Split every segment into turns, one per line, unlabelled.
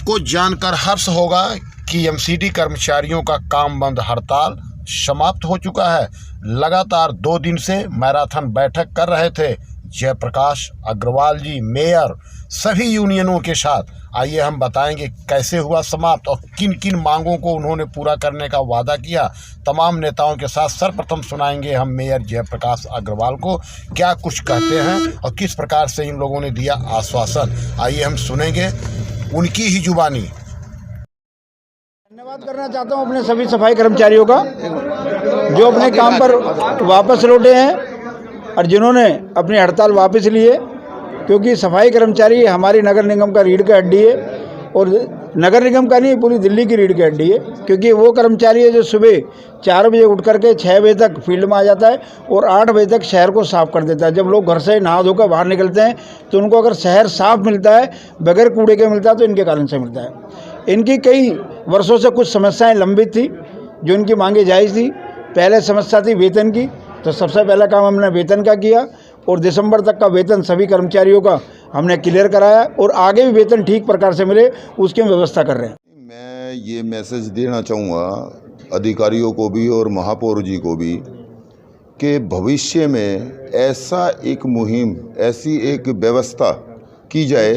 आपको जानकर हर्ष होगा कि एमसीडी कर्मचारियों का काम बंद हड़ताल समाप्त हो चुका है। लगातार 2 दिन से मैराथन बैठक कर रहे थे जयप्रकाश अग्रवाल जी, मेयर, सभी यूनियनों के साथ। आइए हम बताएंगे कैसे हुआ समाप्त और किन किन मांगों को उन्होंने पूरा करने का वादा किया। तमाम नेताओं के साथ सर्वप्रथम सुनाएंगे हम मेयर जयप्रकाश अग्रवाल को क्या कुछ कहते हैं और किस प्रकार से इन लोगों ने दिया आश्वासन। आइए हम सुनेंगे उनकी ही जुबानी।
धन्यवाद करना चाहता हूं अपने सभी सफाई कर्मचारियों का जो अपने काम पर वापस लौटे हैं और जिन्होंने अपनी हड़ताल वापस ली है, क्योंकि सफाई कर्मचारी हमारी नगर निगम का रीढ़ की हड्डी है और नगर निगम का नहीं, पूरी दिल्ली की रीढ़ की हड्डी है। क्योंकि वो कर्मचारी है जो सुबह 4 बजे उठ करके 6 बजे तक फील्ड में आ जाता है और 8 बजे तक शहर को साफ़ कर देता है। जब लोग घर से नहा धोकर बाहर निकलते हैं तो उनको अगर शहर साफ़ मिलता है, बगैर कूड़े के मिलता है, तो इनके कारण से मिलता है। इनकी कई वर्षों से कुछ समस्याएं लंबित थी जो इनकी मांगे जायज़ थी। पहले समस्या थी वेतन की, तो सबसे पहला काम हमने वेतन का किया और दिसंबर तक का वेतन सभी कर्मचारियों का हमने क्लियर कराया और आगे भी वेतन ठीक प्रकार से मिले उसकी हम व्यवस्था कर रहे हैं।
मैं ये मैसेज देना चाहूँगा अधिकारियों को भी और महापौर जी को भी कि भविष्य में ऐसा एक मुहिम, ऐसी एक व्यवस्था की जाए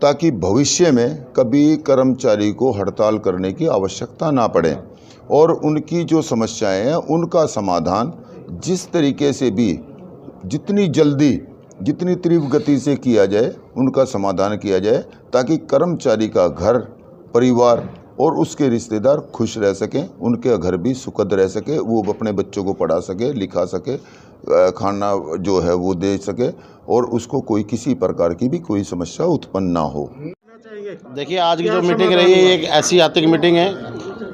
ताकि भविष्य में कभी कर्मचारी को हड़ताल करने की आवश्यकता ना पड़े और उनकी जो समस्याएं हैं उनका समाधान जिस तरीके से भी जितनी जल्दी, जितनी तीव्र गति से किया जाए, उनका समाधान किया जाए ताकि कर्मचारी का घर, परिवार और उसके रिश्तेदार खुश रह सकें, उनके घर भी सुखद रह सके, वो अपने बच्चों को पढ़ा सके, लिखा सके, खाना जो है वो दे सके और उसको कोई किसी प्रकार की भी कोई समस्या उत्पन्न ना हो।
देखिए, आज की जो मीटिंग रही है एक ऐतिहासिक मीटिंग है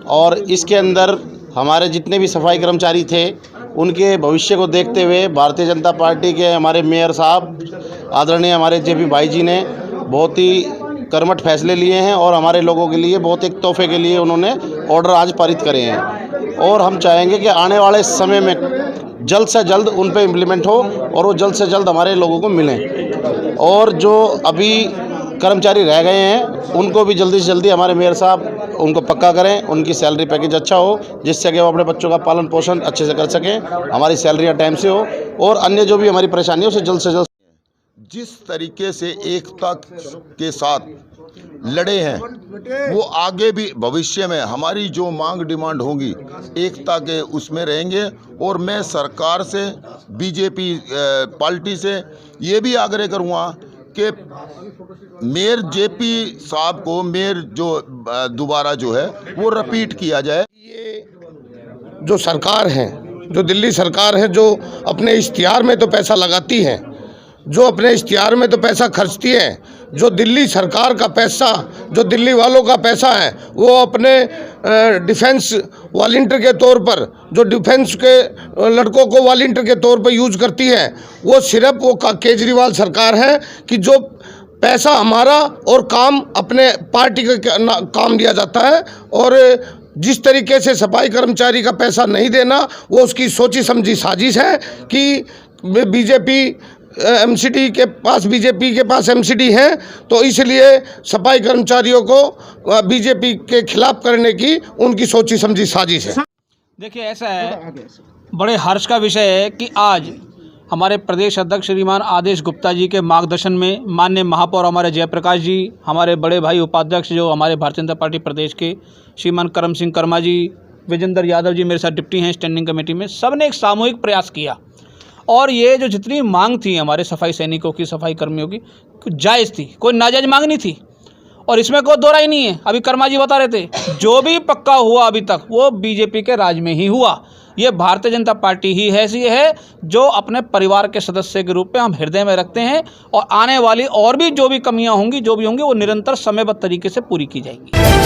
और इसके अंदर हमारे जितने भी सफाई कर्मचारी थे उनके भविष्य को देखते हुए भारतीय जनता पार्टी के हमारे मेयर साहब, आदरणीय हमारे जेपी भाई जी ने बहुत ही कर्मठ फैसले लिए हैं और हमारे लोगों के लिए बहुत एक तोहफे के लिए उन्होंने ऑर्डर आज पारित करे हैं और हम चाहेंगे कि आने वाले समय में जल्द से जल्द उन पे इम्प्लीमेंट हो और वो जल्द से जल्द हमारे लोगों को मिलें। और जो अभी कर्मचारी रह गए हैं उनको भी जल्दी से जल्दी हमारे मेयर साहब उनको पक्का करें, उनकी सैलरी पैकेज अच्छा हो जिससे कि वो अपने बच्चों का पालन पोषण अच्छे से कर सकें, हमारी सैलरियाँ टाइम से हो और अन्य जो भी हमारी परेशानी है उसे जल्द से जल्द।
जिस तरीके से एकता के साथ लड़े हैं वो आगे भी भविष्य में हमारी जो मांग डिमांड होंगी एकता के उसमें रहेंगे। और मैं सरकार से, बीजेपी पार्टी से ये भी आग्रह करूँगा कि मेयर जेपी साहब को मेयर जो दोबारा जो है वो रिपीट किया जाए।
ये जो सरकार है, जो दिल्ली सरकार है, जो अपने इश्तिहार में तो पैसा लगाती है, जो अपने इश्तिहार में तो पैसा खर्चती है, जो दिल्ली सरकार का पैसा, जो दिल्ली वालों का पैसा है वो अपने डिफेंस वॉलंटियर के तौर पर, जो डिफेंस के लड़कों को वॉलंटियर के तौर पर यूज करती है, वो सिर्फ वो केजरीवाल सरकार है कि जो पैसा हमारा और काम अपने पार्टी का काम दिया जाता है। और जिस तरीके से सफाई कर्मचारी का पैसा नहीं देना वो उसकी सोची समझी साजिश है कि बीजेपी एमसीडी के पास, बीजेपी के पास एमसीडी है तो इसलिए सफाई कर्मचारियों को बीजेपी के खिलाफ करने की उनकी सोची समझी साजिश है।
देखिए, ऐसा है, बड़े हर्ष का विषय है कि आज हमारे प्रदेश अध्यक्ष श्रीमान आदेश गुप्ता जी के मार्गदर्शन में माननीय महापौर हमारे जयप्रकाश जी, हमारे बड़े भाई उपाध्यक्ष जो हमारे भारतीय जनता पार्टी प्रदेश के श्रीमान करम सिंह कर्मा जी, विजेंद्र यादव जी मेरे साथ डिप्टी हैं स्टैंडिंग कमेटी में, सब ने एक सामूहिक प्रयास किया और ये जो जितनी मांग थी हमारे सफाई सैनिकों की, सफाई कर्मियों की, जायज़ थी, कोई नाजायज मांग नहीं थी और इसमें कोई दो राय नहीं है। अभी कर्मा जी बता रहे थे जो भी पक्का हुआ अभी तक वो बीजेपी के राज में ही हुआ। ये भारतीय जनता पार्टी ही ऐसी है जो अपने परिवार के सदस्य के रूप में हम हृदय में रखते हैं और आने वाली और भी जो भी कमियां होंगी, जो भी होंगी, वो निरंतर समयबद्ध तरीके से पूरी की जाएंगी।